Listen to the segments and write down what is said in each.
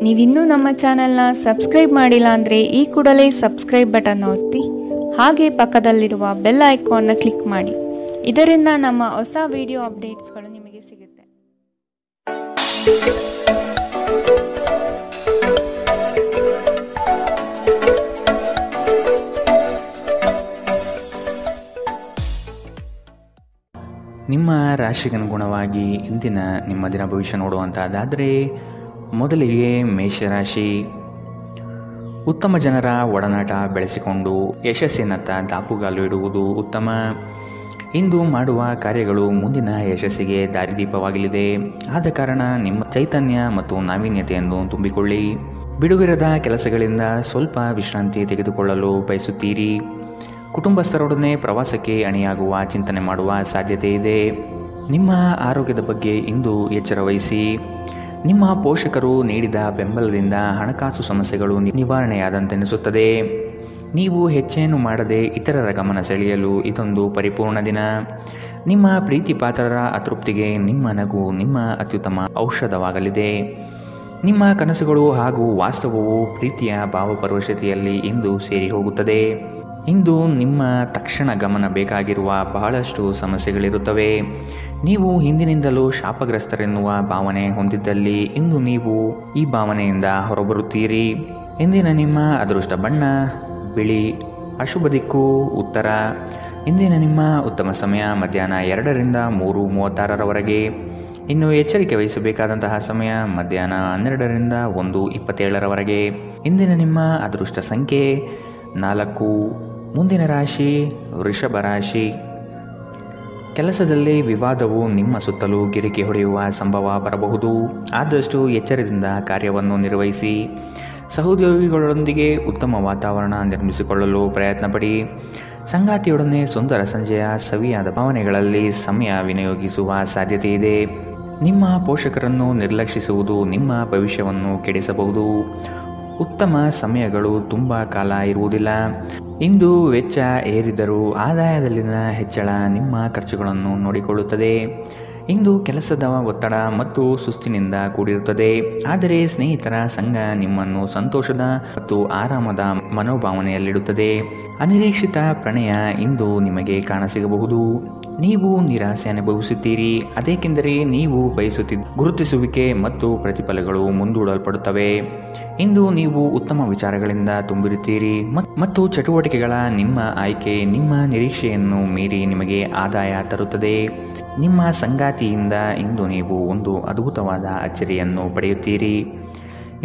ನೀವಿನ್ನೂ ನಮ್ಮ ಚಾನೆಲ್ನ ಸಬ್ಸ್ಕ್ರೈಬ್ ಮಾಡಿಲ್ಲ ಅಂದರೆ ಈ ಕೂಡಲೇ ಸಬ್ಸ್ಕ್ರೈಬ್ ಬಟನ್ ಒತ್ತಿ ಹಾಗೆ ಪಕ್ಕದಲ್ಲಿರುವ ಬೆಲ್ ಐಕಾನ್ನ ಕ್ಲಿಕ್ ಮಾಡಿ. ಇದರಿಂದ ನಮ್ಮ ಹೊಸ ವಿಡಿಯೋ ಅಪ್ಡೇಟ್ಸ್ಗಳು ನಿಮಗೆ ಸಿಗುತ್ತೆ. ನಿಮ್ಮ ರಾಶಿಗನುಗುಣವಾಗಿ ಇಂದಿನ ನಿಮ್ಮ ದಿನ ಭವಿಷ್ಯ ನೋಡುವಂಥದ್ದಾದರೆ ಮೊದಲಿಗೆ ಮೇಷರಾಶಿ. ಉತ್ತಮ ಜನರ ಒಡನಾಟ ಬೆಳೆಸಿಕೊಂಡು ಯಶಸ್ಸಿನತ್ತ ದಾಪುಗಾಲು ಇಡುವುದು ಉತ್ತಮ. ಇಂದು ಮಾಡುವ ಕಾರ್ಯಗಳು ಮುಂದಿನ ಯಶಸ್ಸಿಗೆ ದಾರಿದೀಪವಾಗಲಿದೆ. ಆದ ಕಾರಣ ನಿಮ್ಮ ಚೈತನ್ಯ ಮತ್ತು ನಾವೀನ್ಯತೆಯನ್ನು ತುಂಬಿಕೊಳ್ಳಿ. ಬಿಡುವಿರದ ಕೆಲಸಗಳಿಂದ ಸ್ವಲ್ಪ ವಿಶ್ರಾಂತಿ ತೆಗೆದುಕೊಳ್ಳಲು ಬಯಸುತ್ತೀರಿ. ಕುಟುಂಬಸ್ಥರೊಡನೆ ಪ್ರವಾಸಕ್ಕೆ ಅಣಿಯಾಗುವ ಚಿಂತನೆ ಮಾಡುವ ಸಾಧ್ಯತೆ ಇದೆ. ನಿಮ್ಮ ಆರೋಗ್ಯದ ಬಗ್ಗೆ ಇಂದು ಎಚ್ಚರ ವಹಿಸಿ. ನಿಮ್ಮ ಪೋಷಕರು ನೀಡಿದ ಬೆಂಬಲದಿಂದ ಹಣಕಾಸು ಸಮಸ್ಯೆಗಳು ನಿವಾರಣೆಯಾದಂತೆನಿಸುತ್ತದೆ. ನೀವು ಹೆಚ್ಚೇನು ಮಾಡದೆ ಇತರರ ಗಮನ ಸೆಳೆಯಲು ಇದೊಂದು ಪರಿಪೂರ್ಣ ದಿನ. ನಿಮ್ಮ ಪ್ರೀತಿ ಪಾತ್ರರ ಅತೃಪ್ತಿಗೆ ನಿಮ್ಮ ನಗು ನಿಮ್ಮ ಅತ್ಯುತ್ತಮ ಔಷಧವಾಗಲಿದೆ. ನಿಮ್ಮ ಕನಸುಗಳು ಹಾಗೂ ವಾಸ್ತವವು ಪ್ರೀತಿಯ ಭಾವಪರವಶತೆಯಲ್ಲಿ ಇಂದು ಸೇರಿ ಹೋಗುತ್ತದೆ. ಇಂದು ನಿಮ್ಮ ತಕ್ಷಣ ಗಮನ ಬೇಕಾಗಿರುವ ಬಹಳಷ್ಟು ಸಮಸ್ಯೆಗಳಿರುತ್ತವೆ. ನೀವು ಹಿಂದಿನಿಂದಲೂ ಶಾಪಗ್ರಸ್ತರೆನ್ನುವ ಭಾವನೆ ಹೊಂದಿದ್ದಲ್ಲಿ ಇಂದು ನೀವು ಈ ಭಾವನೆಯಿಂದ ಹೊರಬರುತ್ತೀರಿ. ಇಂದಿನ ನಿಮ್ಮ ಅದೃಷ್ಟ ಬಣ್ಣ ಬಿಳಿ. ಅಶುಭ ದಿಕ್ಕು ಉತ್ತರ. ಇಂದಿನ ನಿಮ್ಮ ಉತ್ತಮ ಸಮಯ ಮಧ್ಯಾಹ್ನ 2ರಿಂದ 3:36ರವರೆಗೆ. ಇನ್ನು ಎಚ್ಚರಿಕೆ ವಹಿಸಬೇಕಾದಂತಹ ಸಮಯ ಮಧ್ಯಾಹ್ನ 12ರಿಂದ 1:27ರವರೆಗೆ. ಇಂದಿನ ನಿಮ್ಮ ಅದೃಷ್ಟ ಸಂಖ್ಯೆ 4. ಮುಂದಿನ ರಾಶಿ ವೃಷಭ ರಾಶಿ. ಕೆಲಸದಲ್ಲಿ ವಿವಾದವು ನಿಮ್ಮ ಸುತ್ತಲೂ ಗಿರಿಕಿ ಹೊಡೆಯುವ ಸಂಭವ ಬರಬಹುದು. ಆದಷ್ಟು ಎಚ್ಚರದಿಂದ ಕಾರ್ಯವನ್ನು ನಿರ್ವಹಿಸಿ. ಸಹೋದ್ಯೋಗಿಗಳೊಂದಿಗೆ ಉತ್ತಮ ವಾತಾವರಣ ನಿರ್ಮಿಸಿಕೊಳ್ಳಲು ಪ್ರಯತ್ನಪಡಿ. ಸಂಗಾತಿಯೊಡನೆ ಸುಂದರ ಸಂಜೆಯ ಸವಿಯಾದ ಭಾವನೆಗಳಲ್ಲಿ ಸಮಯ ವಿನಿಯೋಗಿಸುವ ಸಾಧ್ಯತೆ ಇದೆ. ನಿಮ್ಮ ಪೋಷಕರನ್ನು ನಿರ್ಲಕ್ಷಿಸುವುದು ನಿಮ್ಮ ಭವಿಷ್ಯವನ್ನು ಕೆಡಿಸಬಹುದು. ಉತ್ತಮ ಸಮಯಗಳು ತುಂಬ ಕಾಲ ಇರುವುದಿಲ್ಲ. ಇಂದು ವೆಚ್ಚ ಏರಿದರೂ ಆದಾಯದಲ್ಲಿನ ಹೆಚ್ಚಳ ನಿಮ್ಮ ಖರ್ಚುಗಳನ್ನು ನೋಡಿಕೊಳ್ಳುತ್ತದೆ. ಇಂದು ಕೆಲಸದ ಒತ್ತಡ ಮತ್ತು ಸುಸ್ತಿನಿಂದ ಕೂಡಿರುತ್ತದೆ. ಆದರೆ ಸ್ನೇಹಿತರ ಸಂಘ ನಿಮ್ಮನ್ನು ಸಂತೋಷದ ಮತ್ತು ಆರಾಮದ ಮನೋಭಾವನೆಯಲ್ಲಿಡುತ್ತದೆ. ಅನಿರೀಕ್ಷಿತ ಪ್ರಣಯ ಇಂದು ನಿಮಗೆ ಕಾಣಸಿಗಬಹುದು. ನೀವು ನಿರಾಸೆ ಅನುಭವಿಸುತ್ತೀರಿ. ಅದೇಕೆಂದರೆ ನೀವು ಬಯಸುತ್ತಿದ್ದ ಗುರುತಿಸುವಿಕೆ ಮತ್ತು ಪ್ರತಿಫಲಗಳು ಮುಂದೂಡಲ್ಪಡುತ್ತವೆ. ಇಂದು ನೀವು ಉತ್ತಮ ವಿಚಾರಗಳಿಂದ ತುಂಬಿರುತ್ತೀರಿ ಮತ್ತು ಚಟುವಟಿಕೆಗಳ ನಿಮ್ಮ ಆಯ್ಕೆ ನಿಮ್ಮ ನಿರೀಕ್ಷೆಯನ್ನು ಮೀರಿ ನಿಮಗೆ ಆದಾಯ ತರುತ್ತದೆ. ನಿಮ್ಮ ಸಂಗಾತಿಯಿಂದ ಇಂದು ನೀವು ಒಂದು ಅದ್ಭುತವಾದ ಅಚ್ಚರಿಯನ್ನು ಪಡೆಯುತ್ತೀರಿ.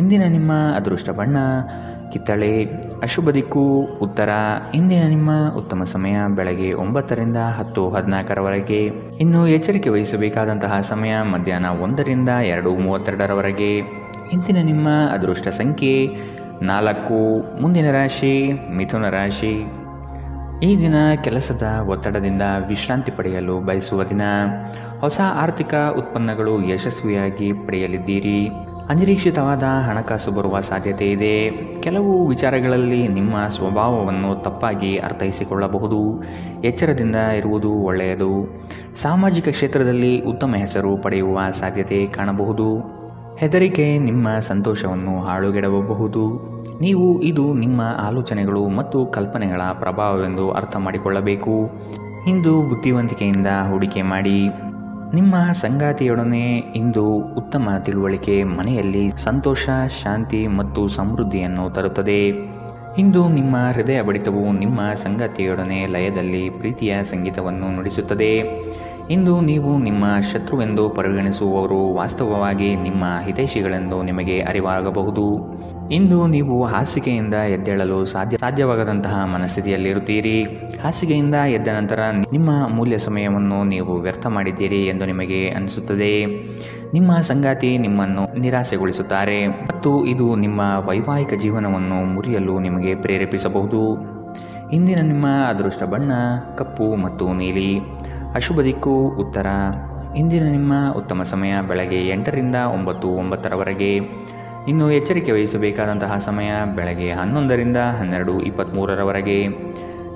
ಇಂದಿನ ನಿಮ್ಮ ಅದೃಷ್ಟ ಬಣ್ಣ ಕಿತ್ತಳೆ. ಅಶುಭ ದಿಕ್ಕು ಉತ್ತರ. ಇಂದಿನ ನಿಮ್ಮ ಉತ್ತಮ ಸಮಯ ಬೆಳಗ್ಗೆ 9ರಿಂದ 10:14ರವರೆಗೆ. ಇನ್ನು ಎಚ್ಚರಿಕೆ ವಹಿಸಬೇಕಾದಂತಹ ಸಮಯ ಮಧ್ಯಾಹ್ನ 1ರಿಂದ 2:32ರವರೆಗೆ. ಇಂದಿನ ನಿಮ್ಮ ಅದೃಷ್ಟ ಸಂಖ್ಯೆ 4. ಮುಂದಿನ ರಾಶಿ ಮಿಥುನ ರಾಶಿ. ಈ ದಿನ ಕೆಲಸದ ಒತ್ತಡದಿಂದ ವಿಶ್ರಾಂತಿ ಪಡೆಯಲು ಬಯಸುವ ದಿನ. ಹೊಸ ಆರ್ಥಿಕ ಉತ್ಪನ್ನಗಳು ಯಶಸ್ವಿಯಾಗಿ ಪಡೆಯಲಿದ್ದೀರಿ. ಅನಿರೀಕ್ಷಿತವಾದ ಹಣಕಾಸು ಬರುವ ಸಾಧ್ಯತೆ ಇದೆ. ಕೆಲವು ವಿಚಾರಗಳಲ್ಲಿ ನಿಮ್ಮ ಸ್ವಭಾವವನ್ನು ತಪ್ಪಾಗಿ ಅರ್ಥೈಸಿಕೊಳ್ಳಬಹುದು. ಎಚ್ಚರದಿಂದ ಇರುವುದು ಒಳ್ಳೆಯದು. ಸಾಮಾಜಿಕ ಕ್ಷೇತ್ರದಲ್ಲಿ ಉತ್ತಮ ಹೆಸರು ಪಡೆಯುವ ಸಾಧ್ಯತೆ ಕಾಣಬಹುದು. ಹೆದರಿಕೆ ನಿಮ್ಮ ಸಂತೋಷವನ್ನು ಹಾಳುಗೆಡವಬಹುದು. ನೀವು ಇದು ನಿಮ್ಮ ಆಲೋಚನೆಗಳು ಮತ್ತು ಕಲ್ಪನೆಗಳ ಪ್ರಭಾವವೆಂದು ಅರ್ಥ ಮಾಡಿಕೊಳ್ಳಬೇಕು. ಇಂದು ಬುದ್ಧಿವಂತಿಕೆಯಿಂದ ಹೂಡಿಕೆ ಮಾಡಿ. ನಿಮ್ಮ ಸಂಗಾತಿಯೊಡನೆ ಇಂದು ಉತ್ತಮ ತಿಳುವಳಿಕೆ ಮನೆಯಲ್ಲಿ ಸಂತೋಷ ಶಾಂತಿ ಮತ್ತು ಸಮೃದ್ಧಿಯನ್ನು ತರುತ್ತದೆ. ಇಂದು ನಿಮ್ಮ ಹೃದಯ ಬಡಿತವು ನಿಮ್ಮ ಸಂಗಾತಿಯೊಡನೆ ಲಯದಲ್ಲಿ ಪ್ರೀತಿಯ ಸಂಗೀತವನ್ನು ನುಡಿಸುತ್ತದೆ. ಇಂದು ನೀವು ನಿಮ್ಮ ಶತ್ರುವೆಂದು ಪರಿಗಣಿಸುವವರು ವಾಸ್ತವವಾಗಿ ನಿಮ್ಮ ಹಿತೈಷಿಗಳೆಂದು ನಿಮಗೆ ಅರಿವಾಗಬಹುದು. ಇಂದು ನೀವು ಹಾಸಿಗೆಯಿಂದ ಎದ್ದೇಳಲು ಸಾಧ್ಯವಾಗದಂತಹ ಮನಸ್ಥಿತಿಯಲ್ಲಿರುತ್ತೀರಿ. ಹಾಸಿಗೆಯಿಂದ ಎದ್ದ ನಂತರ ನಿಮ್ಮ ಅಮೂಲ್ಯ ಸಮಯವನ್ನು ನೀವು ವ್ಯರ್ಥ ಮಾಡಿದ್ದೀರಿ ಎಂದು ನಿಮಗೆ ಅನಿಸುತ್ತದೆ. ನಿಮ್ಮ ಸಂಗಾತಿ ನಿಮ್ಮನ್ನು ನಿರಾಸೆಗೊಳಿಸುತ್ತಾರೆ ಮತ್ತು ಇದು ನಿಮ್ಮ ವೈವಾಹಿಕ ಜೀವನವನ್ನು ಮುರಿಯಲು ನಿಮಗೆ ಪ್ರೇರೇಪಿಸಬಹುದು. ಇಂದಿನ ನಿಮ್ಮ ಅದೃಷ್ಟ ಬಣ್ಣ ಕಪ್ಪು ಮತ್ತು ನೀಲಿ. ಅಶುಭ ದಿಕ್ಕು ಉತ್ತರ. ಇಂದಿನ ನಿಮ್ಮ ಉತ್ತಮ ಸಮಯ ಬೆಳಗ್ಗೆ 8ರಿಂದ 9:09ರವರೆಗೆ. ಇನ್ನು ಎಚ್ಚರಿಕೆ ವಹಿಸಬೇಕಾದಂತಹ ಸಮಯ ಬೆಳಗ್ಗೆ 11ರಿಂದ 12:23ರವರೆಗೆ.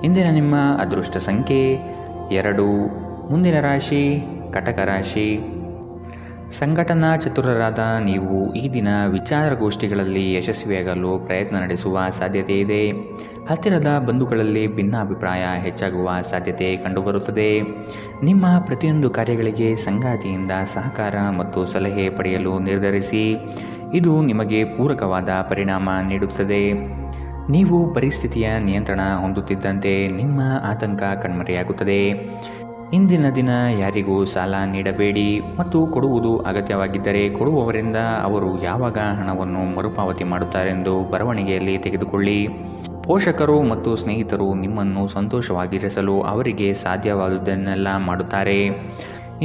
ಇಂದಿನ ನಿಮ್ಮ ಅದೃಷ್ಟ ಸಂಖ್ಯೆ 2. ಮುಂದಿನ ರಾಶಿ ಕಟಕ ರಾಶಿ. ಸಂಘಟನಾ ಚತುರರಾದ ನೀವು ಈ ದಿನ ವಿಚಾರಗೋಷ್ಠಿಗಳಲ್ಲಿ ಯಶಸ್ವಿಯಾಗಲು ಪ್ರಯತ್ನ ನಡೆಸುವ ಸಾಧ್ಯತೆ ಇದೆ. ಹತ್ತಿರದ ಬಂಧುಗಳಲ್ಲಿ ಭಿನ್ನಾಭಿಪ್ರಾಯ ಹೆಚ್ಚಾಗುವ ಸಾಧ್ಯತೆ ಕಂಡುಬರುತ್ತದೆ. ನಿಮ್ಮ ಪ್ರತಿಯೊಂದು ಕಾರ್ಯಗಳಿಗೆ ಸಂಗಾತಿಯಿಂದ ಸಹಕಾರ ಮತ್ತು ಸಲಹೆ ಪಡೆಯಲು ನಿರ್ಧರಿಸಿ. ಇದು ನಿಮಗೆ ಪೂರಕವಾದ ಪರಿಣಾಮ ನೀಡುತ್ತದೆ. ನೀವು ಪರಿಸ್ಥಿತಿಯ ನಿಯಂತ್ರಣ ಹೊಂದುತ್ತಿದ್ದಂತೆ ನಿಮ್ಮ ಆತಂಕ ಕಣ್ಮರೆಯಾಗುತ್ತದೆ. ಇಂದಿನ ದಿನ ಯಾರಿಗೂ ಸಾಲ ನೀಡಬೇಡಿ ಮತ್ತು ಕೊಡುವುದು ಅಗತ್ಯವಾಗಿದ್ದರೆ ಕೊಡುವವರಿಂದ ಅವರು ಯಾವಾಗ ಹಣವನ್ನು ಮರುಪಾವತಿ ಮಾಡುತ್ತಾರೆಂದು ಬರವಣಿಗೆಯಲ್ಲಿ ತೆಗೆದುಕೊಳ್ಳಿ. ಪೋಷಕರು ಮತ್ತು ಸ್ನೇಹಿತರು ನಿಮ್ಮನ್ನು ಸಂತೋಷವಾಗಿರಿಸಲು ಅವರಿಗೆ ಸಾಧ್ಯವಾದುದನ್ನೆಲ್ಲ ಮಾಡುತ್ತಾರೆ.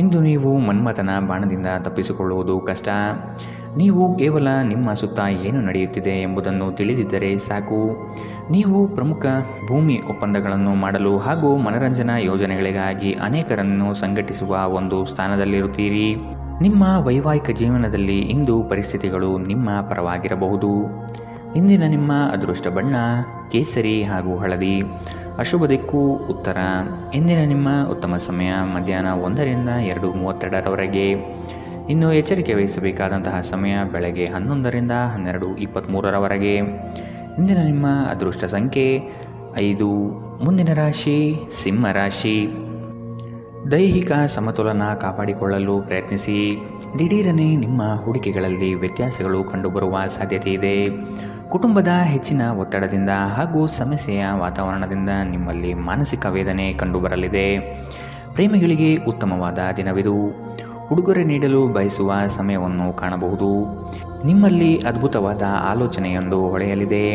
ಇಂದು ನೀವು ಮನ್ಮಥನ ಬಾಣದಿಂದ ತಪ್ಪಿಸಿಕೊಳ್ಳುವುದು ಕಷ್ಟ. ನೀವು ಕೇವಲ ನಿಮ್ಮ ಸುತ್ತ ಏನು ನಡೆಯುತ್ತಿದೆ ಎಂಬುದನ್ನು ತಿಳಿದಿದ್ದರೆ ಸಾಕು. ನೀವು ಪ್ರಮುಖ ಭೂಮಿ ಒಪ್ಪಂದಗಳನ್ನು ಮಾಡಲು ಹಾಗೂ ಮನರಂಜನಾ ಯೋಜನೆಗಳಿಗಾಗಿ ಅನೇಕರನ್ನು ಸಂಘಟಿಸುವ ಒಂದು ಸ್ಥಾನದಲ್ಲಿರುತ್ತೀರಿ. ನಿಮ್ಮ ವೈವಾಹಿಕ ಜೀವನದಲ್ಲಿ ಇಂದು ಪರಿಸ್ಥಿತಿಗಳು ನಿಮ್ಮ ಪರವಾಗಿರಬಹುದು. ಇಂದಿನ ನಿಮ್ಮ ಅದೃಷ್ಟ ಬಣ್ಣ ಕೇಸರಿ ಹಾಗೂ ಹಳದಿ. ಅಶುಭ ದಿಕ್ಕು ಉತ್ತರ. ಇಂದಿನ ನಿಮ್ಮ ಉತ್ತಮ ಸಮಯ ಮಧ್ಯಾಹ್ನ 1ರಿಂದ 2:32ರವರೆಗೆ. ಇನ್ನು ಎಚ್ಚರಿಕೆ ವಹಿಸಬೇಕಾದಂತಹ ಸಮಯ ಬೆಳಗ್ಗೆ 11ರಿಂದ 12:23ರವರೆಗೆ. ಇಂದಿನ ನಿಮ್ಮ ಅದೃಷ್ಟ ಸಂಖ್ಯೆ 5. ಮುಂದಿನ ರಾಶಿ ಸಿಂಹ ರಾಶಿ. ದೈಹಿಕ ಸಮತೋಲನ ಕಾಪಾಡಿಕೊಳ್ಳಲು ಪ್ರಯತ್ನಿಸಿ. ದಿಢೀರನೆ ನಿಮ್ಮ ಹೂಡಿಕೆಗಳಲ್ಲಿ ವ್ಯತ್ಯಾಸಗಳು ಕಂಡುಬರುವ ಸಾಧ್ಯತೆ ಇದೆ. ಕುಟುಂಬದ ಹೆಚ್ಚಿನ ಒತ್ತಡದಿಂದ ಹಾಗೂ ಸಮಸ್ಯೆಯ ವಾತಾವರಣದಿಂದ ನಿಮ್ಮಲ್ಲಿ ಮಾನಸಿಕ ವೇದನೆ ಕಂಡುಬರಲಿದೆ. ಪ್ರೇಮಿಗಳಿಗೆ ಉತ್ತಮವಾದ ದಿನವಿದು. ಉಡುಗೊರೆ ನೀಡಲು ಬಯಸುವ ಸಮಯವನ್ನು ಕಾಣಬಹುದು. ನಿಮ್ಮಲ್ಲಿ ಅದ್ಭುತವಾದ ಆಲೋಚನೆಯೊಂದು ಹೊಳೆಯಲಿದೆ.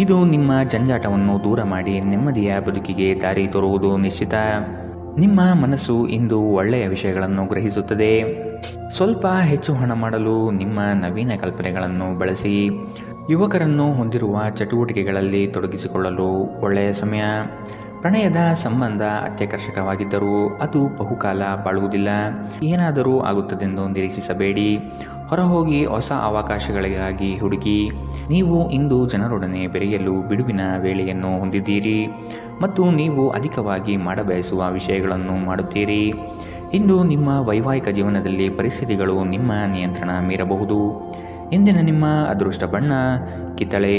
ಇದು ನಿಮ್ಮ ಜಂಜಾಟವನ್ನು ದೂರ ಮಾಡಿ ನೆಮ್ಮದಿಯ ಬದುಕಿಗೆ ದಾರಿ ತೋರುವುದು ನಿಶ್ಚಿತ. ನಿಮ್ಮ ಮನಸ್ಸು ಇಂದು ಒಳ್ಳೆಯ ವಿಷಯಗಳನ್ನು ಗ್ರಹಿಸುತ್ತದೆ. ಸ್ವಲ್ಪ ಹೆಚ್ಚು ಹಣ ಮಾಡಲು ನಿಮ್ಮ ನವೀನ ಕಲ್ಪನೆಗಳನ್ನು ಬಳಸಿ. ಯುವಕರನ್ನು ಹೊಂದಿರುವ ಚಟುವಟಿಕೆಗಳಲ್ಲಿ ತೊಡಗಿಸಿಕೊಳ್ಳಲು ಒಳ್ಳೆಯ ಸಮಯ. ಪ್ರಣಯದ ಸಂಬಂಧ ಅತ್ಯಾಕರ್ಷಕವಾಗಿದ್ದರೂ ಅದು ಬಹುಕಾಲ ಬಾಳುವುದಿಲ್ಲ. ಏನಾದರೂ ಆಗುತ್ತದೆಂದು ನಿರೀಕ್ಷಿಸಬೇಡಿ. ಹೊರಹೋಗಿ ಹೊಸ ಅವಕಾಶಗಳಿಗಾಗಿ ಹುಡುಕಿ. ನೀವು ಇಂದು ಜನರೊಡನೆ ಬೆರೆಯಲು ಬಿಡುವಿನ ವೇಳೆಯನ್ನು ಹೊಂದಿದ್ದೀರಿ ಮತ್ತು ನೀವು ಅಧಿಕವಾಗಿ ಮಾಡಬಯಸುವ ವಿಷಯಗಳನ್ನು ಮಾಡುತ್ತೀರಿ. ಇಂದು ನಿಮ್ಮ ವೈವಾಹಿಕ ಜೀವನದಲ್ಲಿ ಪರಿಸ್ಥಿತಿಗಳು ನಿಮ್ಮ ನಿಯಂತ್ರಣ ಮೀರಬಹುದು. ಇಂದಿನ ನಿಮ್ಮ ಅದೃಷ್ಟ ಬಣ್ಣ ಕಿತ್ತಳೆ.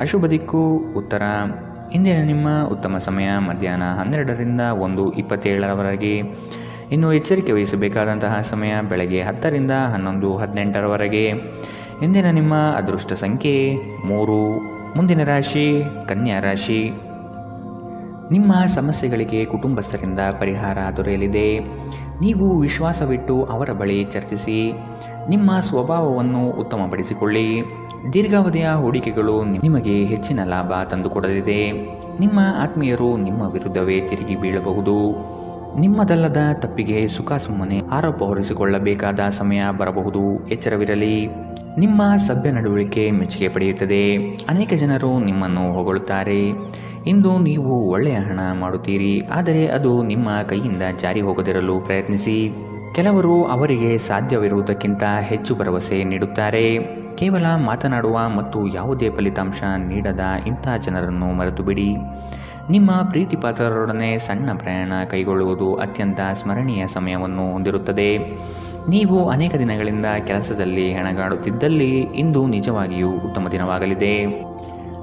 ಅಶುಭ ದಿಕ್ಕು ಉತ್ತರ. ಇಂದಿನ ನಿಮ್ಮ ಉತ್ತಮ ಸಮಯ ಮಧ್ಯಾಹ್ನ 12ರಿಂದ 1:27ರವರೆಗೆ. ಇನ್ನು ಎಚ್ಚರಿಕೆ ವಹಿಸಬೇಕಾದಂತಹ ಸಮಯ ಬೆಳಗ್ಗೆ 10ರಿಂದ 11:18ರವರೆಗೆ. ಇಂದಿನ ನಿಮ್ಮ ಅದೃಷ್ಟ ಸಂಖ್ಯೆ 3. ಮುಂದಿನ ರಾಶಿ ಕನ್ಯಾ ರಾಶಿ. ನಿಮ್ಮ ಸಮಸ್ಯೆಗಳಿಗೆ ಕುಟುಂಬಸ್ಥರಿಂದ ಪರಿಹಾರ ದೊರೆಯಲಿದೆ. ನೀವು ವಿಶ್ವಾಸವಿಟ್ಟು ಅವರ ಬಳಿ ಚರ್ಚಿಸಿ. ನಿಮ್ಮ ಸ್ವಭಾವವನ್ನು ಉತ್ತಮಪಡಿಸಿಕೊಳ್ಳಿ. ದೀರ್ಘಾವಧಿಯ ಹೂಡಿಕೆಗಳು ನಿಮಗೆ ಹೆಚ್ಚಿನ ಲಾಭ ತಂದುಕೊಡಲಿದೆ. ನಿಮ್ಮ ಆತ್ಮೀಯರು ನಿಮ್ಮ ವಿರುದ್ಧವೇ ತಿರುಗಿ ಬೀಳಬಹುದು. ನಿಮ್ಮದಲ್ಲದ ತಪ್ಪಿಗೆ ಸುಖ ಸುಮ್ಮನೆ ಆರೋಪ ಹೊರಿಸಿಕೊಳ್ಳಬೇಕಾದ ಸಮಯ ಬರಬಹುದು. ಎಚ್ಚರವಿರಲಿ. ನಿಮ್ಮ ಸಭ್ಯ ನಡವಳಿಕೆ ಮೆಚ್ಚುಗೆ ಪಡೆಯುತ್ತದೆ. ಅನೇಕ ಜನರು ನಿಮ್ಮನ್ನು ಹೊಗಳುತ್ತಾರೆ. ಇಂದು ನೀವು ಒಳ್ಳೆಯ ಹಣ ಮಾಡುತ್ತೀರಿ, ಆದರೆ ಅದು ನಿಮ್ಮ ಕೈಯಿಂದ ಜಾರಿ ಹೋಗದಿರಲು ಪ್ರಯತ್ನಿಸಿ. ಕೆಲವರು ಅವರಿಗೆ ಸಾಧ್ಯವಿರುವುದಕ್ಕಿಂತ ಹೆಚ್ಚು ಭರವಸೆ ನೀಡುತ್ತಾರೆ. ಕೇವಲ ಮಾತನಾಡುವ ಮತ್ತು ಯಾವುದೇ ಫಲಿತಾಂಶ ನೀಡದ ಇಂಥ ಜನರನ್ನು ಮರೆತು ಬಿಡಿ. ನಿಮ್ಮ ಪ್ರೀತಿಪಾತ್ರರೊಡನೆ ಸಣ್ಣ ಪ್ರಯಾಣ ಕೈಗೊಳ್ಳುವುದು ಅತ್ಯಂತ ಸ್ಮರಣೀಯ ಸಮಯವನ್ನು ಹೊಂದಿರುತ್ತದೆ. ನೀವು ಅನೇಕ ದಿನಗಳಿಂದ ಕೆಲಸದಲ್ಲಿ ಹೆಣಗಾಡುತ್ತಿದ್ದಲ್ಲಿ ಇಂದು ನಿಜವಾಗಿಯೂ ಉತ್ತಮ ದಿನವಾಗಲಿದೆ.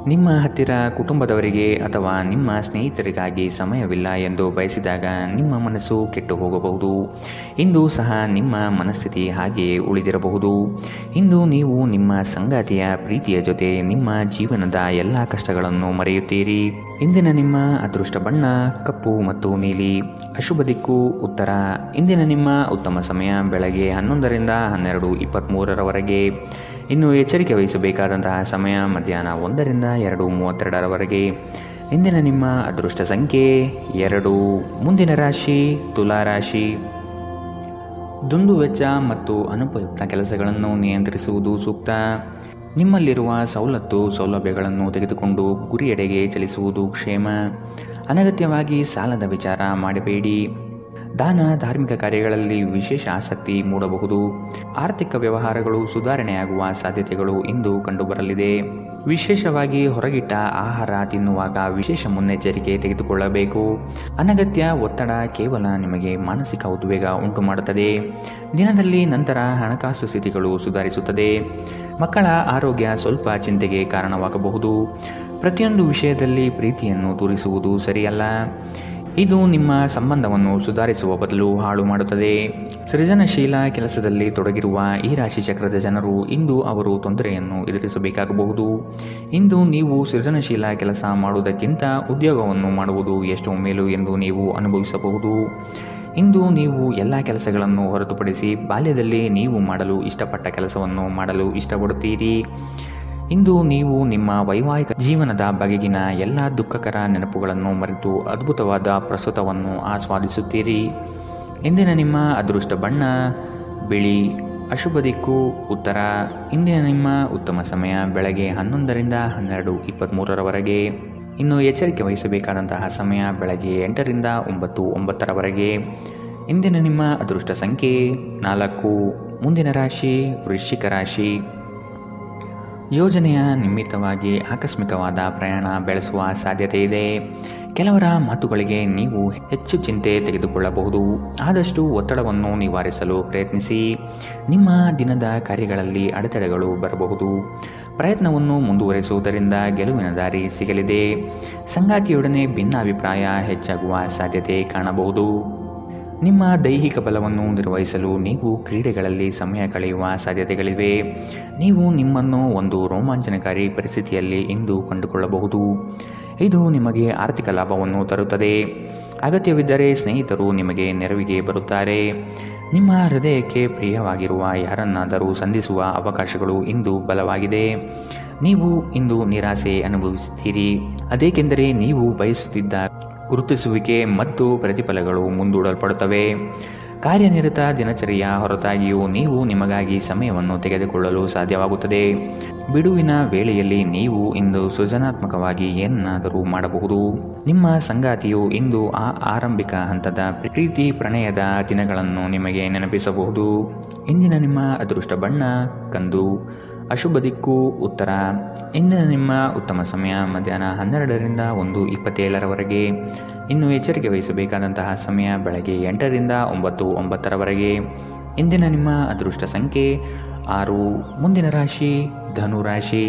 ನಿಮ್ಮ ಹತ್ತಿರ ಕುಟುಂಬದವರಿಗೆ ಅಥವಾ ನಿಮ್ಮ ಸ್ನೇಹಿತರಿಗಾಗಿ ಸಮಯವಿಲ್ಲ ಎಂದು ಬಯಸಿದಾಗ ನಿಮ್ಮ ಮನಸ್ಸು ಕೆಟ್ಟು ಹೋಗಬಹುದು. ಇಂದು ಸಹ ನಿಮ್ಮ ಮನಸ್ಥಿತಿ ಹಾಗೆಯೇ ಉಳಿದಿರಬಹುದು. ಇಂದು ನೀವು ನಿಮ್ಮ ಸಂಗಾತಿಯ ಪ್ರೀತಿಯ ಜೊತೆ ನಿಮ್ಮ ಜೀವನದ ಎಲ್ಲ ಕಷ್ಟಗಳನ್ನು ಮರೆಯುತ್ತೀರಿ. ಇಂದಿನ ನಿಮ್ಮ ಅದೃಷ್ಟ ಬಣ್ಣ ಕಪ್ಪು ಮತ್ತು ನೀಲಿ. ಅಶುಭ ದಿಕ್ಕು ಉತ್ತರ. ಇಂದಿನ ನಿಮ್ಮ ಉತ್ತಮ ಸಮಯ ಬೆಳಗ್ಗೆ 11ರಿಂದ 12:23ರವರೆಗೆ. ಇನ್ನು ಎಚ್ಚರಿಕೆ ವಹಿಸಬೇಕಾದಂತಹ ಸಮಯ ಮಧ್ಯಾಹ್ನ 1ರಿಂದ 2:32ರವರೆಗೆ. ಇಂದಿನ ನಿಮ್ಮ ಅದೃಷ್ಟ ಸಂಖ್ಯೆ 2. ಮುಂದಿನ ರಾಶಿ ತುಲಾ ರಾಶಿ. ದುಂದುವೆಚ್ಚ ಮತ್ತು ಅನುಪಯುಕ್ತ ಕೆಲಸಗಳನ್ನು ನಿಯಂತ್ರಿಸುವುದು ಸೂಕ್ತ. ನಿಮ್ಮಲ್ಲಿರುವ ಸೌಲಭ್ಯಗಳನ್ನು ತೆಗೆದುಕೊಂಡು ಗುರಿಯೆಡೆಗೆ ಚಲಿಸುವುದು ಕ್ಷೇಮ. ಅನಗತ್ಯವಾಗಿ ಸಾಲದ ವಿಚಾರ ಮಾಡಬೇಡಿ. ದಾನ ಧಾರ್ಮಿಕ ಕಾರ್ಯಗಳಲ್ಲಿ ವಿಶೇಷ ಆಸಕ್ತಿ ಮೂಡಬಹುದು. ಆರ್ಥಿಕ ವ್ಯವಹಾರಗಳು ಸುಧಾರಣೆಯಾಗುವ ಸಾಧ್ಯತೆಗಳು ಇಂದು ಕಂಡುಬರಲಿದೆ. ವಿಶೇಷವಾಗಿ ಹೊರಗಿಟ್ಟ ಆಹಾರ ತಿನ್ನುವಾಗ ವಿಶೇಷ ಮುನ್ನೆಚ್ಚರಿಕೆ ತೆಗೆದುಕೊಳ್ಳಬೇಕು. ಅನಗತ್ಯ ಒತ್ತಡ ಕೇವಲ ನಿಮಗೆ ಮಾನಸಿಕ ಉದ್ವೇಗ ಉಂಟು ಮಾಡುತ್ತದೆ. ದಿನದಲ್ಲಿ ನಂತರ ಹಣಕಾಸು ಸ್ಥಿತಿಗಳು ಸುಧಾರಿಸುತ್ತದೆ. ಮಕ್ಕಳ ಆರೋಗ್ಯ ಸ್ವಲ್ಪ ಚಿಂತೆಗೆ ಕಾರಣವಾಗಬಹುದು. ಪ್ರತಿಯೊಂದು ವಿಷಯದಲ್ಲಿ ಪ್ರೀತಿಯನ್ನು ತೋರಿಸುವುದು ಸರಿಯಲ್ಲ. ಇದು ನಿಮ್ಮ ಸಂಬಂಧವನ್ನು ಸುಧಾರಿಸುವ ಬದಲು ಹಾಳು ಮಾಡುತ್ತದೆ. ಸೃಜನಶೀಲ ಕೆಲಸದಲ್ಲಿ ತೊಡಗಿರುವ ಈ ರಾಶಿ ಚಕ್ರದ ಜನರು ಇಂದು ಅವರು ತೊಂದರೆಯನ್ನು ಎದುರಿಸಬೇಕಾಗಬಹುದು. ಇಂದು ನೀವು ಸೃಜನಶೀಲ ಕೆಲಸ ಮಾಡುವುದಕ್ಕಿಂತ ಉದ್ಯೋಗವನ್ನು ಮಾಡುವುದು ಎಷ್ಟು ಮೇಲು ಎಂದು ನೀವು ಅನುಭವಿಸಬಹುದು. ಇಂದು ನೀವು ಎಲ್ಲ ಕೆಲಸಗಳನ್ನು ಹೊರತುಪಡಿಸಿ ಬಾಲ್ಯದಲ್ಲಿ ನೀವು ಮಾಡಲು ಇಷ್ಟಪಟ್ಟ ಕೆಲಸವನ್ನು ಮಾಡಲು ಇಷ್ಟಪಡುತ್ತೀರಿ. ಇಂದು ನೀವು ನಿಮ್ಮ ವೈವಾಹಿಕ ಜೀವನದ ಬಗೆಗಿನ ಎಲ್ಲ ದುಃಖಕರ ನೆನಪುಗಳನ್ನು ಮರೆತು ಅದ್ಭುತವಾದ ಪ್ರಸ್ತುತವನ್ನು ಆಸ್ವಾದಿಸುತ್ತೀರಿ. ಇಂದಿನ ನಿಮ್ಮ ಅದೃಷ್ಟ ಬಣ್ಣ ಬಿಳಿ. ಅಶುಭ ದಿಕ್ಕು ಉತ್ತರ. ಇಂದಿನ ನಿಮ್ಮ ಉತ್ತಮ ಸಮಯ ಬೆಳಗ್ಗೆ 11ರಿಂದ 12:23ರವರೆಗೆ. ಇನ್ನು ಎಚ್ಚರಿಕೆ ವಹಿಸಬೇಕಾದಂತಹ ಸಮಯ ಬೆಳಗ್ಗೆ 8ರಿಂದ 9:09ರವರೆಗೆ. ಇಂದಿನ ನಿಮ್ಮ ಅದೃಷ್ಟ ಸಂಖ್ಯೆ 4. ಮುಂದಿನ ರಾಶಿ ವೃಶ್ಚಿಕ ರಾಶಿ. ಯೋಜನೆಯ ನಿಮಿತ್ತವಾಗಿ ಆಕಸ್ಮಿಕವಾದ ಪ್ರಯಾಣ ಬೆಳೆಸುವ ಸಾಧ್ಯತೆ ಇದೆ. ಕೆಲವರ ಮಾತುಗಳಿಗೆ ನೀವು ಹೆಚ್ಚು ಚಿಂತೆ ತೆಗೆದುಕೊಳ್ಳಬಹುದು. ಆದಷ್ಟು ಒತ್ತಡವನ್ನು ನಿವಾರಿಸಲು ಪ್ರಯತ್ನಿಸಿ. ನಿಮ್ಮ ದಿನದ ಕಾರ್ಯಗಳಲ್ಲಿ ಅಡೆತಡೆಗಳು ಬರಬಹುದು. ಪ್ರಯತ್ನವನ್ನು ಮುಂದುವರಿಸುವುದರಿಂದ ಗೆಲುವಿನ ದಾರಿ ಸಿಗಲಿದೆ. ಸಂಗಾತಿಯೊಡನೆ ಭಿನ್ನಾಭಿಪ್ರಾಯ ಹೆಚ್ಚಾಗುವ ಸಾಧ್ಯತೆ ಕಾಣಬಹುದು. ನಿಮ್ಮ ದೈಹಿಕ ಬಲವನ್ನು ನಿರ್ವಹಿಸಲು ನೀವು ಕ್ರೀಡೆಗಳಲ್ಲಿ ಸಮಯ ಕಳೆಯುವ ಸಾಧ್ಯತೆಗಳಿವೆ. ನೀವು ನಿಮ್ಮನ್ನು ಒಂದು ರೋಮಾಂಚನಕಾರಿ ಪರಿಸ್ಥಿತಿಯಲ್ಲಿ ಇಂದು ಕಂಡುಕೊಳ್ಳಬಹುದು. ಇದು ನಿಮಗೆ ಆರ್ಥಿಕ ಲಾಭವನ್ನು ತರುತ್ತದೆ. ಅಗತ್ಯವಿದ್ದರೆ ಸ್ನೇಹಿತರು ನಿಮಗೆ ನೆರವಿಗೆ ಬರುತ್ತಾರೆ. ನಿಮ್ಮ ಹೃದಯಕ್ಕೆ ಪ್ರಿಯವಾಗಿರುವ ಯಾರನ್ನಾದರೂ ಸಂಧಿಸುವ ಅವಕಾಶಗಳು ಇಂದು ಬಲವಾಗಿದೆ. ನೀವು ಇಂದು ನಿರಾಸೆ ಅನುಭವಿಸುತ್ತೀರಿ. ಅದೇಕೆಂದರೆ ನೀವು ಬಯಸುತ್ತಿದ್ದ ಗುರುತಿಸುವಿಕೆ ಮತ್ತು ಪ್ರತಿಫಲಗಳು ಮುಂದೂಡಲ್ಪಡುತ್ತವೆ. ಕಾರ್ಯನಿರತ ದಿನಚರಿಯ ಹೊರತಾಗಿಯೂ ನೀವು ನಿಮಗಾಗಿ ಸಮಯವನ್ನು ತೆಗೆದುಕೊಳ್ಳಲು ಸಾಧ್ಯವಾಗುತ್ತದೆ. ಬಿಡುವಿನ ವೇಳೆಯಲ್ಲಿ ನೀವು ಇಂದು ಸೃಜನಾತ್ಮಕವಾಗಿ ಏನನ್ನಾದರೂ ಮಾಡಬಹುದು. ನಿಮ್ಮ ಸಂಗಾತಿಯು ಇಂದು ಆರಂಭಿಕ ಹಂತದ ಪ್ರೀತಿ ಪ್ರಣಯದ ದಿನಗಳನ್ನು ನಿಮಗೆ ನೆನಪಿಸಬಹುದು. ಇಂದಿನ ನಿಮ್ಮ ಅದೃಷ್ಟ ಬಣ್ಣ ಕಂದು. ಅಶುಭ ದಿಕ್ಕು ಉತ್ತರ. ಇಂದಿನ ನಿಮ್ಮ ಉತ್ತಮ ಸಮಯ ಮಧ್ಯಾಹ್ನ 12ರಿಂದ 1:27ರವರೆಗೆ. ಇನ್ನು ಎಚ್ಚರಿಕೆ ವಹಿಸಬೇಕಾದಂತಹ ಸಮಯ ಬೆಳಗ್ಗೆ 8ರಿಂದ 9:09ರವರೆಗೆ. ಇಂದಿನ ನಿಮ್ಮ ಅದೃಷ್ಟ ಸಂಖ್ಯೆ 6. ಮುಂದಿನ ರಾಶಿ ಧನು ರಾಶಿ.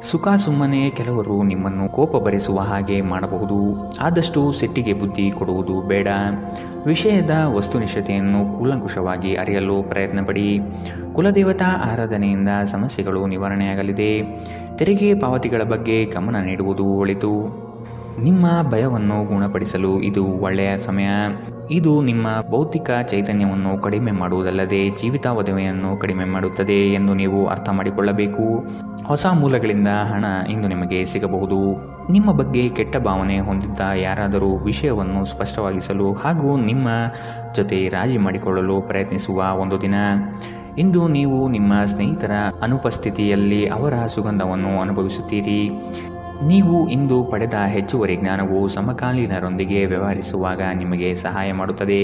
ಸುಖ ಸುಮ್ಮನೆ ಕೆಲವರು ನಿಮ್ಮನ್ನು ಕೋಪ ಭರಿಸುವ ಹಾಗೆ ಮಾಡಬಹುದು. ಆದಷ್ಟು ಸಿಟ್ಟಿಗೆ ಬುದ್ಧಿ ಕೊಡುವುದು ಬೇಡ. ವಿಷಯದ ವಸ್ತುನಿಷ್ಠತೆಯನ್ನು ಕೂಲಂಕುಷವಾಗಿ ಅರಿಯಲು ಪ್ರಯತ್ನಪಡಿ. ಕುಲದೇವತಾ ಆರಾಧನೆಯಿಂದ ಸಮಸ್ಯೆಗಳು ನಿವಾರಣೆಯಾಗಲಿದೆ. ತೆರಿಗೆ ಪಾವತಿಗಳ ಬಗ್ಗೆ ಗಮನ ನೀಡುವುದು ಒಳಿತು. ನಿಮ್ಮ ಭಯವನ್ನು ಗುಣಪಡಿಸಲು ಇದು ಒಳ್ಳೆಯ ಸಮಯ. ಇದು ನಿಮ್ಮ ಭೌತಿಕ ಚೈತನ್ಯವನ್ನು ಕಡಿಮೆ ಮಾಡುವುದಲ್ಲದೆ ಜೀವಿತಾವಧಿಯನ್ನು ಕಡಿಮೆ ಮಾಡುತ್ತದೆ ಎಂದು ನೀವು ಅರ್ಥ ಮಾಡಿಕೊಳ್ಳಬೇಕು. ಹೊಸ ಮೂಲಗಳಿಂದ ಹಣ ಇಂದು ನಿಮಗೆ ಸಿಗಬಹುದು. ನಿಮ್ಮ ಬಗ್ಗೆ ಕೆಟ್ಟ ಭಾವನೆ ಹೊಂದಿದ್ದ ಯಾರಾದರೂ ವಿಷಯವನ್ನು ಸ್ಪಷ್ಟವಾಗಿಸಲು ಹಾಗೂ ನಿಮ್ಮ ಜೊತೆ ರಾಜಿ ಮಾಡಿಕೊಳ್ಳಲು ಪ್ರಯತ್ನಿಸುವ ಒಂದು ದಿನ. ಇಂದು ನೀವು ನಿಮ್ಮ ಸ್ನೇಹಿತರ ಅನುಪಸ್ಥಿತಿಯಲ್ಲಿ ಅವರ ಸುಗಂಧವನ್ನು ಅನುಭವಿಸುತ್ತೀರಿ. ನೀವು ಇಂದು ಪಡೆದ ಹೆಚ್ಚುವರಿ ಜ್ಞಾನವು ಸಮಕಾಲೀನರೊಂದಿಗೆ ವ್ಯವಹರಿಸುವಾಗ ನಿಮಗೆ ಸಹಾಯ ಮಾಡುತ್ತದೆ.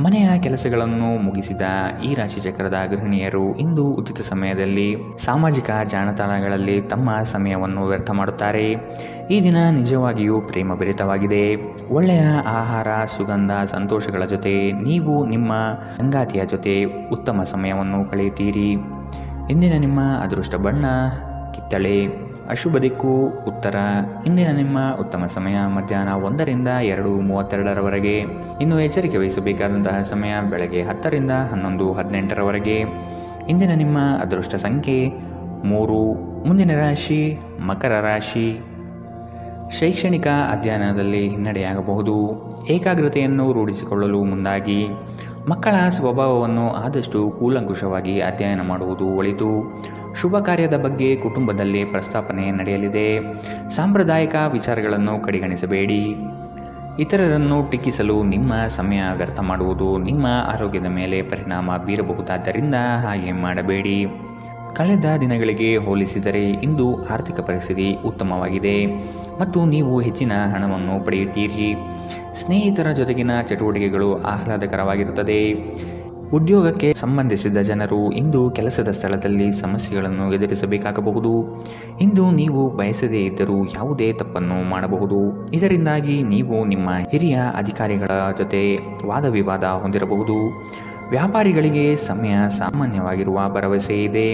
ಮನೆಯ ಕೆಲಸಗಳನ್ನು ಮುಗಿಸಿದ ಈ ರಾಶಿಚಕ್ರದ ಗೃಹಿಣಿಯರು ಇಂದು ಉಚಿತ ಸಮಯದಲ್ಲಿ ಸಾಮಾಜಿಕ ಜಾಲತಾಣಗಳಲ್ಲಿ ತಮ್ಮ ಸಮಯವನ್ನು ವ್ಯರ್ಥ ಮಾಡುತ್ತಾರೆ. ಈ ದಿನ ನಿಜವಾಗಿಯೂ ಪ್ರೇಮಭರಿತವಾಗಿದೆ. ಒಳ್ಳೆಯ ಆಹಾರ, ಸುಗಂಧ, ಸಂತೋಷಗಳ ಜೊತೆ ನೀವು ನಿಮ್ಮ ಸಂಗಾತಿಯ ಜೊತೆ ಉತ್ತಮ ಸಮಯವನ್ನು ಕಳೆಯುತ್ತೀರಿ. ಇಂದಿನ ನಿಮ್ಮ ಅದೃಷ್ಟ ಬಣ್ಣ ಕಿತ್ತಳೆ. ಅಶುಭ ದಿಕ್ಕು ಉತ್ತರ. ಇಂದಿನ ನಿಮ್ಮ ಉತ್ತಮ ಸಮಯ ಮಧ್ಯಾಹ್ನ 1ರಿಂದ 2:32ರವರೆಗೆ. ಇನ್ನು ಎಚ್ಚರಿಕೆ ವಹಿಸಬೇಕಾದಂತಹ ಸಮಯ ಬೆಳಗ್ಗೆ 10ರಿಂದ 11:18ರವರೆಗೆ. ಇಂದಿನ ನಿಮ್ಮ ಅದೃಷ್ಟ ಸಂಖ್ಯೆ 3. ಮುಂದಿನ ರಾಶಿ ಮಕರ ರಾಶಿ. ಶೈಕ್ಷಣಿಕ ಅಧ್ಯಯನದಲ್ಲಿ ಹಿನ್ನಡೆಯಾಗಬಹುದು. ಏಕಾಗ್ರತೆಯನ್ನು ರೂಢಿಸಿಕೊಳ್ಳಲು ಮುಂದಾಗಿ. ಮಕ್ಕಳ ಸ್ವಭಾವವನ್ನು ಆದಷ್ಟು ಕೂಲಂಕುಷವಾಗಿ ಅಧ್ಯಯನ ಮಾಡುವುದು ಒಳಿತು. ಶುಭ ಕಾರ್ಯದ ಬಗ್ಗೆ ಕುಟುಂಬದಲ್ಲಿ ಪ್ರಸ್ತಾಪನೆ ನಡೆಯಲಿದೆ. ಸಾಂಪ್ರದಾಯಿಕ ವಿಚಾರಗಳನ್ನು ಕಡೆಗಣಿಸಬೇಡಿ. ಇತರರನ್ನು ಟೀಕಿಸಲು ನಿಮ್ಮ ಸಮಯ ವ್ಯರ್ಥ ಮಾಡುವುದು ನಿಮ್ಮ ಆರೋಗ್ಯದ ಮೇಲೆ ಪರಿಣಾಮ ಬೀರಬಹುದಾದ್ದರಿಂದ ಹಾಗೆ ಮಾಡಬೇಡಿ. ಕಳೆದ ದಿನಗಳಿಗೆ ಹೋಲಿಸಿದರೆ ಇಂದು ಆರ್ಥಿಕ ಪರಿಸ್ಥಿತಿ ಉತ್ತಮವಾಗಿದೆ ಮತ್ತು ನೀವು ಹೆಚ್ಚಿನ ಹಣವನ್ನು ಪಡೆಯುತ್ತೀರಿ. ಸ್ನೇಹಿತರ ಜೊತೆಗಿನ ಚಟುವಟಿಕೆಗಳು ಆಹ್ಲಾದಕರವಾಗಿರುತ್ತದೆ. ಉದ್ಯೋಗಕ್ಕೆ ಸಂಬಂಧಿಸಿದ ಜನರು ಇಂದು ಕೆಲಸದ ಸ್ಥಳದಲ್ಲಿ ಸಮಸ್ಯೆಗಳನ್ನು ಎದುರಿಸಬೇಕಾಗಬಹುದು. ಇಂದು ನೀವು ಬಯಸದೇ ಇದ್ದರೂ ಯಾವುದೇ ತಪ್ಪನ್ನು ಮಾಡಬಹುದು. ಇದರಿಂದಾಗಿ ನೀವು ನಿಮ್ಮ ಹಿರಿಯ ಅಧಿಕಾರಿಗಳ ಜೊತೆ ವಾದವಿವಾದ ಹೊಂದಿರಬಹುದು. ವ್ಯಾಪಾರಿಗಳಿಗೆ ಸಮಯ ಸಾಮಾನ್ಯವಾಗಿರುವ ಭರವಸೆ ಇದೆ.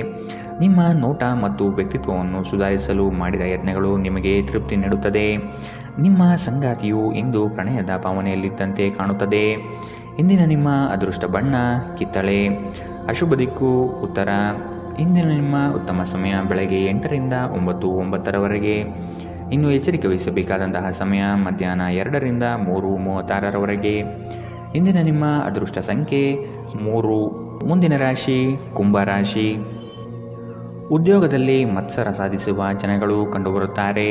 ನಿಮ್ಮ ನೋಟ ಮತ್ತು ವ್ಯಕ್ತಿತ್ವವನ್ನು ಸುಧಾರಿಸಲು ಮಾಡಿದ ಯತ್ನಗಳು ನಿಮಗೆ ತೃಪ್ತಿ ನೀಡುತ್ತದೆ. ನಿಮ್ಮ ಸಂಗಾತಿಯು ಇಂದು ಪ್ರಣಯದ ಭಾವನೆಯಲ್ಲಿದ್ದಂತೆ ಕಾಣುತ್ತದೆ. ಇಂದಿನ ನಿಮ್ಮ ಅದೃಷ್ಟ ಬಣ್ಣ ಕಿತ್ತಳೆ. ಅಶುಭ ದಿಕ್ಕು ಉತ್ತರ. ಇಂದಿನ ನಿಮ್ಮ ಉತ್ತಮ ಸಮಯ ಬೆಳಗ್ಗೆ 8 ರಿಂದ 9:09 ಇನ್ನು ಎಚ್ಚರಿಕೆ ವಹಿಸಬೇಕಾದಂತಹ ಸಮಯ ಮಧ್ಯಾಹ್ನ 2 ರಿಂದ 3:36 ಇಂದಿನ ನಿಮ್ಮ ಅದೃಷ್ಟ ಸಂಖ್ಯೆ 3. ಮುಂದಿನ ರಾಶಿ ಕುಂಭರಾಶಿ. ಉದ್ಯೋಗದಲ್ಲಿ ಮತ್ಸರ ಸಾಧಿಸುವ ಜನಗಳು ಕಂಡುಬರುತ್ತಾರೆ.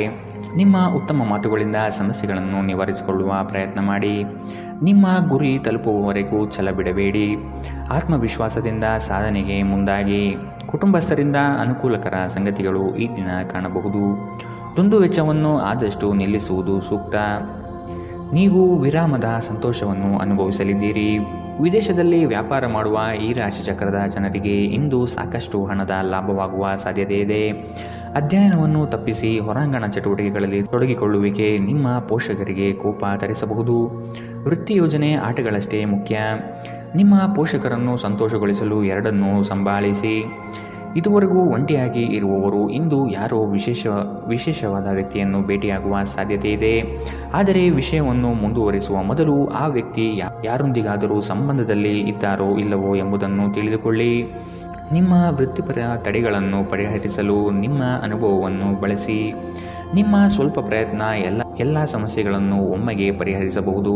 ನಿಮ್ಮ ಉತ್ತಮ ಮಾತುಗಳಿಂದ ಸಮಸ್ಯೆಗಳನ್ನು ನಿವಾರಿಸಿಕೊಳ್ಳುವ ಪ್ರಯತ್ನ ಮಾಡಿ. ನಿಮ್ಮ ಗುರಿ ತಲುಪುವವರೆಗೂ ಛಲ ಬಿಡಬೇಡಿ. ಆತ್ಮವಿಶ್ವಾಸದಿಂದ ಸಾಧನೆಗೆ ಮುಂದಾಗಿ. ಕುಟುಂಬಸ್ಥರಿಂದ ಅನುಕೂಲಕರ ಸಂಗತಿಗಳು ಈ ದಿನ ಕಾಣಬಹುದು. ದುಂದು ವೆಚ್ಚವನ್ನು ಆದಷ್ಟು ನಿಲ್ಲಿಸುವುದು ಸೂಕ್ತ. ನೀವು ವಿರಾಮದ ಸಂತೋಷವನ್ನು ಅನುಭವಿಸಲಿದ್ದೀರಿ. ವಿದೇಶದಲ್ಲಿ ವ್ಯಾಪಾರ ಮಾಡುವ ಈ ರಾಶಿ ಚಕ್ರದ ಜನರಿಗೆ ಇಂದು ಸಾಕಷ್ಟು ಹಣದ ಲಾಭವಾಗುವ ಸಾಧ್ಯತೆ ಇದೆ. ಅಧ್ಯಯನವನ್ನು ತಪ್ಪಿಸಿ ಹೊರಾಂಗಣ ಚಟುವಟಿಕೆಗಳಲ್ಲಿ ತೊಡಗಿಕೊಳ್ಳುವಿಕೆ ನಿಮ್ಮ ಪೋಷಕರಿಗೆ ಕೋಪ ತರಿಸಬಹುದು. ವೃತ್ತಿ ಯೋಜನೆ ಆಟಗಳಷ್ಟೇ ಮುಖ್ಯ. ನಿಮ್ಮ ಪೋಷಕರನ್ನು ಸಂತೋಷಗೊಳಿಸಲು ಎರಡನ್ನೂ ಸಂಭಾಳಿಸಿ. ಇದುವರೆಗೂ ಒಂಟಿಯಾಗಿ ಇರುವವರು ಇಂದು ಯಾರೋ ವಿಶೇಷವಾದ ವ್ಯಕ್ತಿಯನ್ನು ಭೇಟಿಯಾಗುವ ಸಾಧ್ಯತೆ ಇದೆ. ಆದರೆ ವಿಷಯವನ್ನು ಮುಂದುವರಿಸುವ ಮೊದಲು ಆ ವ್ಯಕ್ತಿ ಯಾರೊಂದಿಗಾದರೂ ಸಂಬಂಧದಲ್ಲಿ ಇದ್ದಾರೋ ಇಲ್ಲವೋ ಎಂಬುದನ್ನು ತಿಳಿದುಕೊಳ್ಳಿ. ನಿಮ್ಮ ವೃತ್ತಿಪರ ತಡೆಗಳನ್ನು ಪರಿಹರಿಸಲು ನಿಮ್ಮ ಅನುಭವವನ್ನು ಬಳಸಿ. ನಿಮ್ಮ ಸ್ವಲ್ಪ ಪ್ರಯತ್ನ ಎಲ್ಲ ಸಮಸ್ಯೆಗಳನ್ನು ಒಮ್ಮೆಗೆ ಪರಿಹರಿಸಬಹುದು.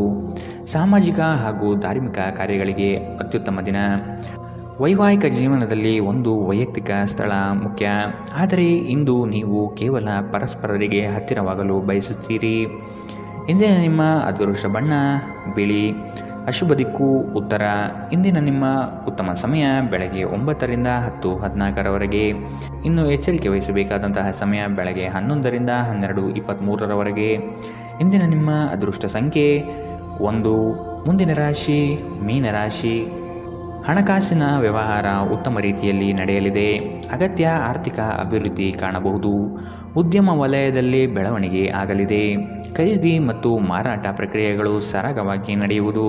ಸಾಮಾಜಿಕ ಹಾಗೂ ಧಾರ್ಮಿಕ ಕಾರ್ಯಗಳಿಗೆ ಅತ್ಯುತ್ತಮ ದಿನ. ವೈವಾಹಿಕ ಜೀವನದಲ್ಲಿ ಒಂದು ವೈಯಕ್ತಿಕ ಸ್ಥಳ ಮುಖ್ಯ. ಆದರೆ ಇಂದು ನೀವು ಕೇವಲ ಪರಸ್ಪರರಿಗೆ ಹತ್ತಿರವಾಗಲು ಬಯಸುತ್ತೀರಿ. ಇಂದಿನ ನಿಮ್ಮ ಅದೃಷ್ಟ ಬಣ್ಣ ಬಿಳಿ. ಅಶುಭ ದಿಕ್ಕು ಉತ್ತರ. ಇಂದಿನ ನಿಮ್ಮ ಉತ್ತಮ ಸಮಯ ಬೆಳಗ್ಗೆ 9 ರಿಂದ 10:14 ಇನ್ನು ಎಚ್ಚರಿಕೆ ವಹಿಸಬೇಕಾದಂತಹ ಸಮಯ ಬೆಳಗ್ಗೆ 11 ರಿಂದ 12:23 ಇಂದಿನ ನಿಮ್ಮ ಅದೃಷ್ಟ ಸಂಖ್ಯೆ 1. ಮುಂದಿನ ರಾಶಿ ಮೀನರಾಶಿ. ಹಣಕಾಸಿನ ವ್ಯವಹಾರ ಉತ್ತಮ ರೀತಿಯಲ್ಲಿ ನಡೆಯಲಿದೆ. ಅಗತ್ಯ ಆರ್ಥಿಕ ಅಭಿವೃದ್ಧಿ ಕಾಣಬಹುದು. ಉದ್ಯಮ ವಲಯದಲ್ಲಿ ಬೆಳವಣಿಗೆ ಆಗಲಿದೆ. ಖರೀದಿ ಮತ್ತು ಮಾರಾಟ ಪ್ರಕ್ರಿಯೆಗಳು ಸರಾಗವಾಗಿ ನಡೆಯುವುದು.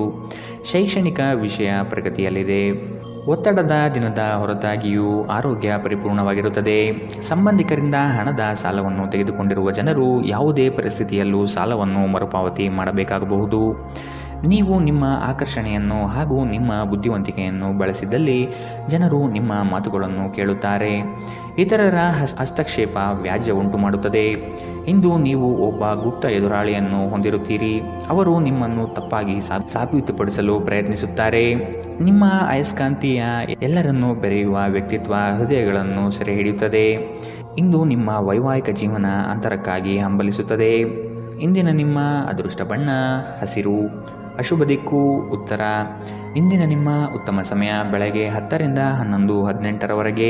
ಶೈಕ್ಷಣಿಕ ವಿಷಯ ಪ್ರಗತಿಯಲ್ಲಿದೆ. ಒತ್ತಡದ ದಿನದ ಹೊರತಾಗಿಯೂ ಆರೋಗ್ಯ ಪರಿಪೂರ್ಣವಾಗಿರುತ್ತದೆ. ಸಂಬಂಧಿಕರಿಂದ ಹಣದ ಸಾಲವನ್ನು ತೆಗೆದುಕೊಂಡಿರುವ ಜನರು ಯಾವುದೇ ಪರಿಸ್ಥಿತಿಯಲ್ಲೂ ಸಾಲವನ್ನು ಮರುಪಾವತಿ ಮಾಡಬೇಕಾಗಬಹುದು. ನೀವು ನಿಮ್ಮ ಆಕರ್ಷಣೆಯನ್ನು ಹಾಗೂ ನಿಮ್ಮ ಬುದ್ಧಿವಂತಿಕೆಯನ್ನು ಬಳಸಿದಲ್ಲಿ ಜನರು ನಿಮ್ಮ ಮಾತುಗಳನ್ನು ಕೇಳುತ್ತಾರೆ. ಇತರರ ಹಸ್ತಕ್ಷೇಪ ವ್ಯಾಜ್ಯ ಉಂಟು ಮಾಡುತ್ತದೆ. ಇಂದು ನೀವು ಒಬ್ಬ ಗುಪ್ತ ಎದುರಾಳಿಯನ್ನು ಹೊಂದಿರುತ್ತೀರಿ. ಅವರು ನಿಮ್ಮನ್ನು ತಪ್ಪಾಗಿ ಸಾಬೀತುಪಡಿಸಲು ಪ್ರಯತ್ನಿಸುತ್ತಾರೆ. ನಿಮ್ಮ ಅಯಸ್ಕಾಂತೀಯ ಎಲ್ಲರನ್ನೂ ಬೆರೆಯುವ ವ್ಯಕ್ತಿತ್ವ ಹೃದಯಗಳನ್ನು ಸೆರೆ ಹಿಡಿಯುತ್ತದೆ. ಇಂದು ನಿಮ್ಮ ವೈವಾಹಿಕ ಜೀವನ ಅಂತರಕ್ಕಾಗಿ ಹಂಬಲಿಸುತ್ತದೆ. ಇಂದಿನ ನಿಮ್ಮ ಅದೃಷ್ಟ ಬಣ್ಣ ಹಸಿರು. ಅಶುಭ ದಿಕ್ಕು ಉತ್ತರ. ಇಂದಿನ ನಿಮ್ಮ ಉತ್ತಮ ಸಮಯ ಬೆಳಗ್ಗೆ 10 ರಿಂದ 11:18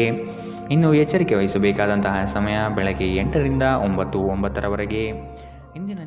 ಇನ್ನು ಎಚ್ಚರಿಕೆ ವಹಿಸಬೇಕಾದಂತಹ ಸಮಯ ಬೆಳಗ್ಗೆ 8 ರಿಂದ 9:09 ಇಂದಿನ